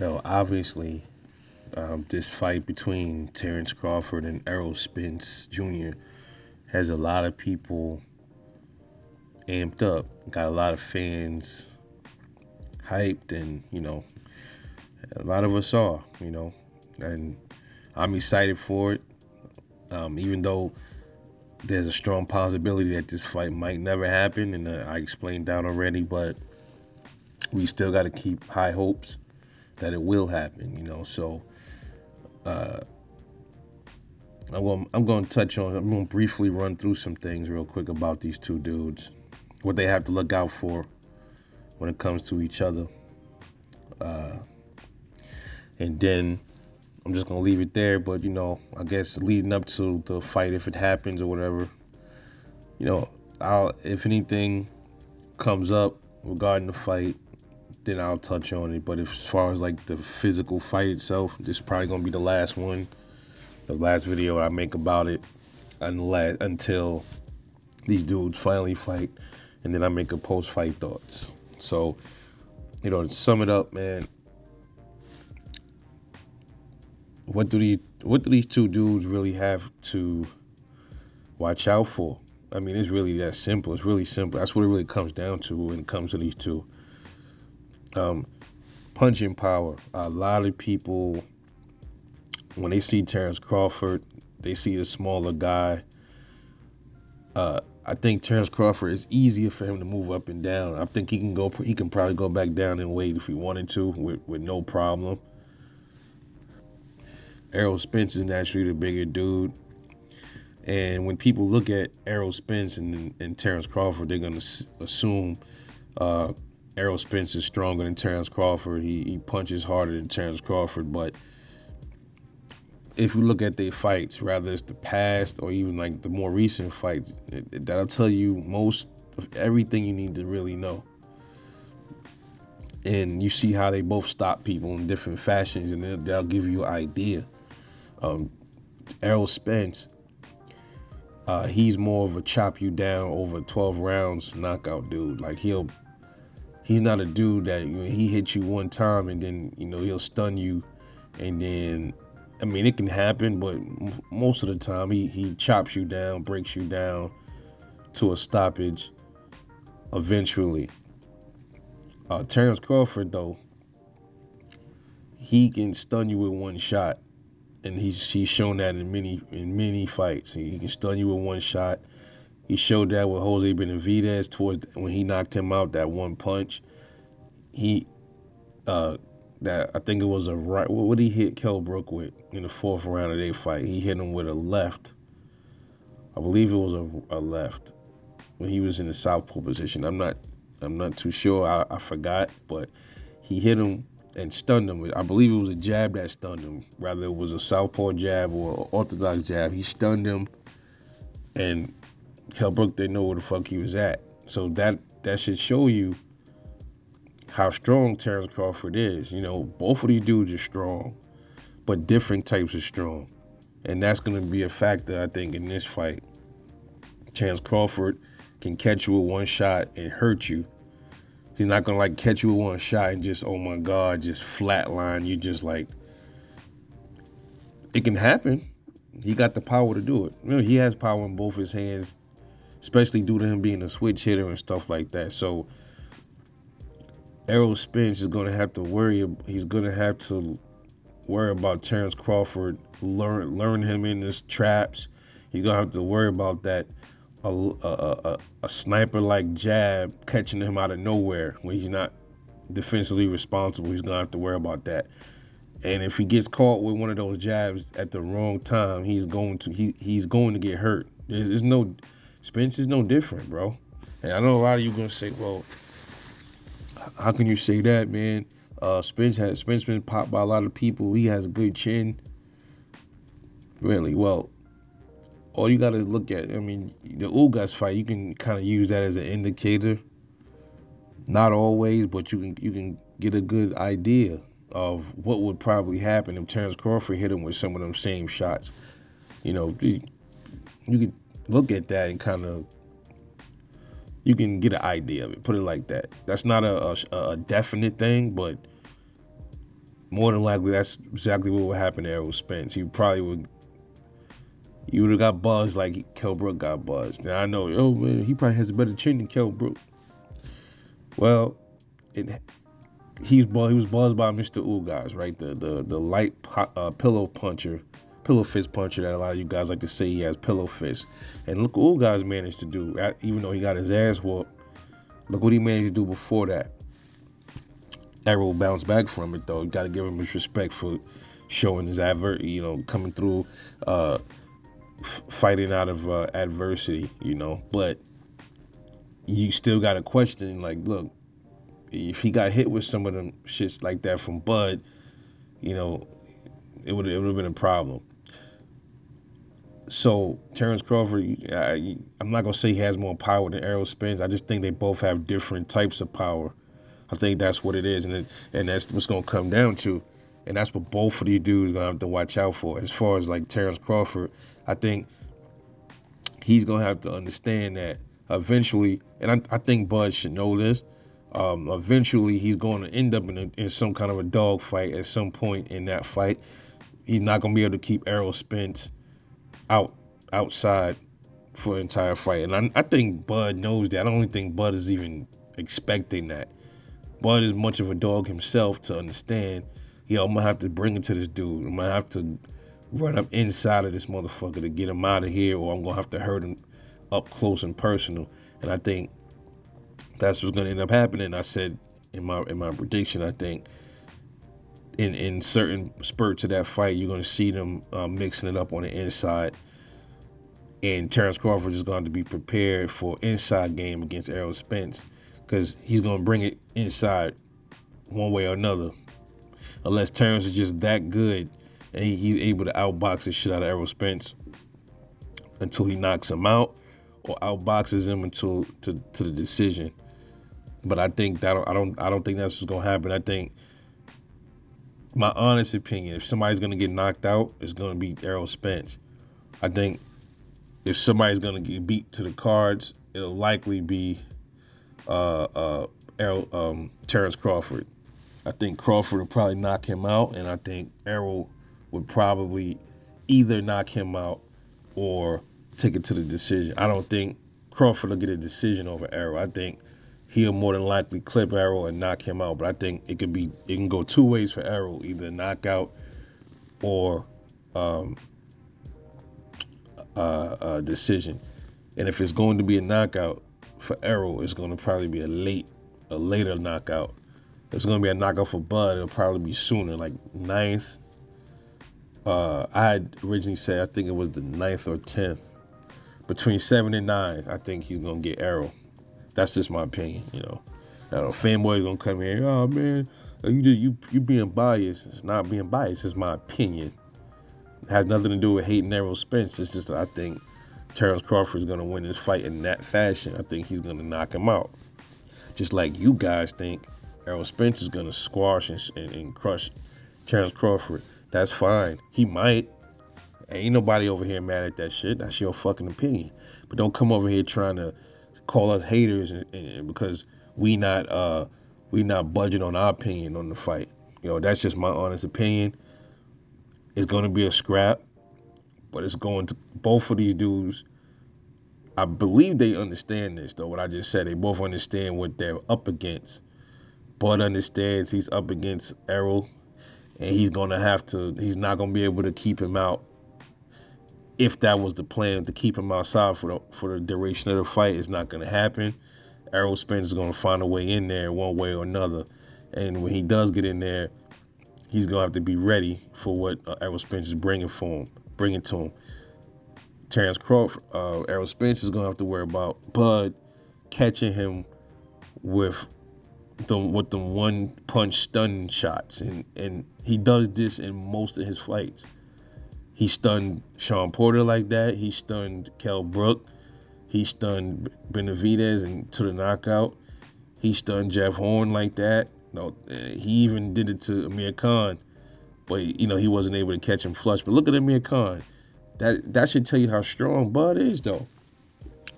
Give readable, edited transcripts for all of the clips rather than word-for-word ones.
Obviously, this fight between Terence Crawford and Errol Spence Jr. has a lot of people amped up, got a lot of fans hyped, and a lot of us are, and I'm excited for it. Even though there's a strong possibility that this fight might never happen, and I explained that already, but we still got to keep high hopes that it will happen, So I'm going to touch on. I'm going to briefly run through some things real quick about these two dudes, what they have to look out for when it comes to each other, and then I'm just going to leave it there. But I guess leading up to the fight, if it happens or whatever, I'll if anything comes up regarding the fight, then I'll touch on it. But as far as like the physical fight itself, this is probably going to be the last one. The last video I make about it until these dudes finally fight, and then I make a post-fight thoughts. So, to sum it up, man, what do these two dudes really have to watch out for? I mean, it's really that simple. It's really simple. That's what it really comes down to when it comes to these two. Punching power. A lot of people, when they see Terence Crawford, they see the smaller guy. I think Terence Crawford is easier for him to move up and down. I think he can probably go back down in weight if he wanted to with no problem. Errol Spence is naturally the bigger dude. And when people look at Errol Spence and Terence Crawford, they're going to assume Errol Spence is stronger than Terence Crawford. He punches harder than Terence Crawford. But if you look at their fights, rather it's the past or even like the more recent fights, that'll tell you most of everything you need to really know. And you see how they both stop people in different fashions, and they'll give you an idea. Errol Spence, he's more of a chop you down over 12 rounds knockout dude. Like he's not a dude that he hits you one time and then he'll stun you, and then I mean it can happen, but most of the time he chops you down, breaks you down to a stoppage eventually. Terence Crawford though, he can stun you with one shot. And he's shown that in many fights. He can stun you with one shot. He showed that with Jose Benavidez towards when he knocked him out that one punch. That I think it was a right. What did he hit Kell Brook with in the fourth round of their fight? He hit him with a left. I believe it was a left when he was in the southpaw position. I'm not too sure. I forgot, but he hit him and stunned him. I believe it was a jab that stunned him. Rather it was a southpaw jab or an orthodox jab. He stunned him, and Kell Brook didn't know where the fuck he was at. So that should show you how strong Terence Crawford is. Both of these dudes are strong, but different types of strong. And that's going to be a factor, I think, in this fight. Terence Crawford can catch you with one shot and hurt you. He's not going to catch you with one shot and just, oh my God, just flatline you. Just it can happen. He got the power to do it. He has power in both his hands, especially due to him being a switch hitter and stuff like that. So Errol Spence is going to have to worry. He's going to have to worry about Terence Crawford, learn him in his traps. He's going to have to worry about that. A sniper-like jab catching him out of nowhere when he's not defensively responsible. He's gonna have to worry about that. And if he gets caught with one of those jabs at the wrong time, he's going to get hurt. Spence is no different, bro. And I know a lot of you gonna say, well, how can you say that, man? Spence been popped by a lot of people. He has a good chin. Really, well. All you got to look at, the Ugas fight, you can kind of use that as an indicator. Not always, but you can get a good idea of what would probably happen if Terence Crawford hit him with some of them same shots. You can look at that and kind of, you can get an idea of it, put it like that. That's not a definite thing, but more than likely that's exactly what would happen to Errol Spence. He probably would. You would have got buzzed like Kell Brook got buzzed. Now I know, oh man, he probably has a better chin than Kell Brook. Well, it he was buzzed by Mr. Ugas, right? The light pillow fist puncher that a lot of you guys like to say he has pillow fist. And look what Ugas managed to do, even though he got his ass whooped. Look what he managed to do before that. Errol bounced back from it though. You got to give him his respect for showing his coming through, fighting out of adversity, But you still got to question, like, look, if he got hit with some of them shits like that from Bud, it would have been a problem. So Terence Crawford, I'm not gonna say he has more power than Errol Spence. I just think they both have different types of power. I think that's what it is, and that's what's gonna come down to, and that's what both of these dudes gonna have to watch out for. As far as like Terence Crawford, I think he's gonna have to understand that eventually, and I think Bud should know this. Eventually, he's going to end up in some kind of a dog fight at some point in that fight. He's not gonna be able to keep Errol Spence outside for the entire fight. And I think Bud knows that. I don't even think Bud is even expecting that. Bud is much of a dog himself to understand, I'm gonna have to bring it to this dude. I'm gonna have to run up inside of this motherfucker to get him out of here, or I'm gonna have to hurt him up close and personal. And I think that's what's gonna end up happening. I said in my prediction, I think in certain spurts of that fight, you're going to see them mixing it up on the inside. And Terence Crawford is going to be prepared for inside game against Errol Spence, because he's going to bring it inside one way or another. Unless Terence is just that good and he's able to outbox the shit out of Errol Spence until he knocks him out, or outboxes him until to the decision. But I think that I don't think that's what's going to happen. I think, my honest opinion, if somebody's going to get knocked out, it's going to be Errol Spence. I think if somebody's going to get beat to the cards, it'll likely be Terence Crawford. I think Crawford will probably knock him out, and I think Errol would probably either knock him out or take it to the decision. I don't think Crawford will get a decision over Errol. I think he'll more than likely clip Errol and knock him out. But I think it can go two ways for Errol, either knockout or a decision. And if it's going to be a knockout for Errol, it's going to probably be a later knockout. If it's going to be a knockout for Bud, it'll probably be sooner, like 9th. I had originally said, I think it was the 9th or 10th. Between 7 and 9, I think he's going to get Errol. That's just my opinion, Now, fanboys gonna come here, oh man, you being biased. It's not being biased, it's my opinion. It has nothing to do with hating Errol Spence. It's just that I think Terence Crawford is gonna win this fight in that fashion. I think he's gonna knock him out. Just like you guys think Errol Spence is gonna squash and crush Terence Crawford. That's fine. He might. Ain't nobody over here mad at that shit. That's your fucking opinion. But don't come over here trying to call us haters and because we not budging on our opinion on the fight. That's just my honest opinion. It's going to be a scrap, but it's going to, both of these dudes, I believe they understand this though, what I just said. They both understand what they're up against. Bud understands he's up against Errol, and he's not going to be able to keep him out. If that was the plan, to keep him outside for the duration of the fight, it's not going to happen. Errol Spence is going to find a way in there one way or another. And when he does get in there, he's going to have to be ready for what Errol Spence is bringing to him. Terence Crawford, Errol Spence is going to have to worry about Bud catching him with the one-punch stun shots. And he does this in most of his fights. He stunned Sean Porter like that. He stunned Kell Brook. He stunned Benavidez and to the knockout. He stunned Jeff Horn like that. No, he even did it to Amir Khan, but he wasn't able to catch him flush. But look at Amir Khan. That should tell you how strong Bud is, though,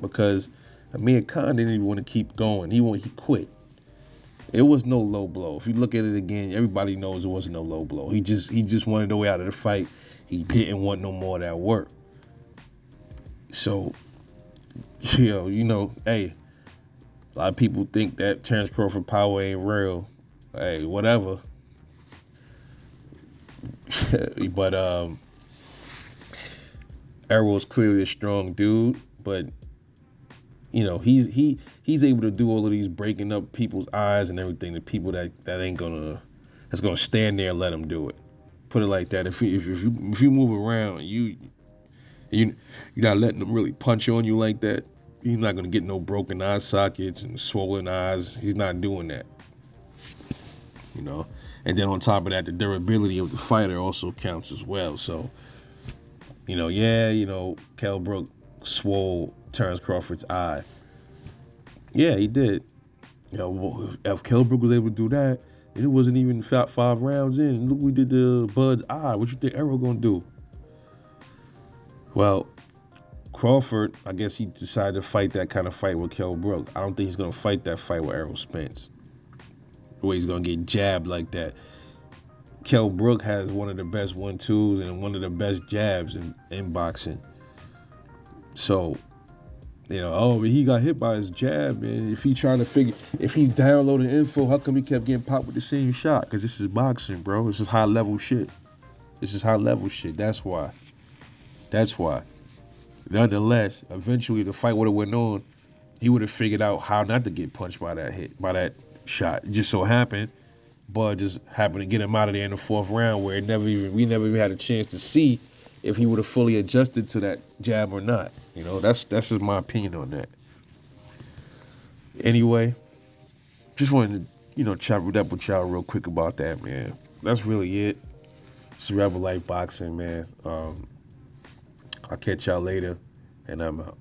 because Amir Khan didn't even want to keep going. He quit. It was no low blow. If you look at it again, everybody knows it wasn't no low blow. He just wanted the way out of the fight. He didn't want no more of that work. So, hey, a lot of people think that Terence Crawford power ain't real. Hey, whatever. But Errol's clearly a strong dude, but he's able to do all of these breaking up people's eyes and everything. The people that's gonna stand there and let him do it. Put it like that. If you move around, you're not letting him really punch on you like that. He's not gonna get no broken eye sockets and swollen eyes. He's not doing that. And then on top of that, the durability of the fighter also counts as well. So, Kell Brook swole Terence Crawford's eye. Yeah, he did. If Kell Brook was able to do that, and it wasn't even 5 rounds in. Look, we did the Bud's eye. What you think Errol gonna do? Well, Crawford, I guess he decided to fight that kind of fight with Kell Brook. I don't think he's gonna fight that fight with Errol Spence. The way he's gonna get jabbed like that. Kell Brook has one of the best 1-2s and one of the best jabs in boxing. So, but he got hit by his jab, man. If he downloaded info, how come he kept getting popped with the same shot? Because this is boxing, bro. This is high level shit. That's why. Nonetheless, eventually the fight would have went on. He would have figured out how not to get punched by that shot. It just so happened, Bud just happened to get him out of there in the 4th round, where we never even had a chance to see if he would have fully adjusted to that jab or not. That's just my opinion on that. Anyway, just wanted to chop it up with y'all real quick about that, man. That's really it. It's Rebel Life Boxing, man. I'll catch y'all later, and I'm out.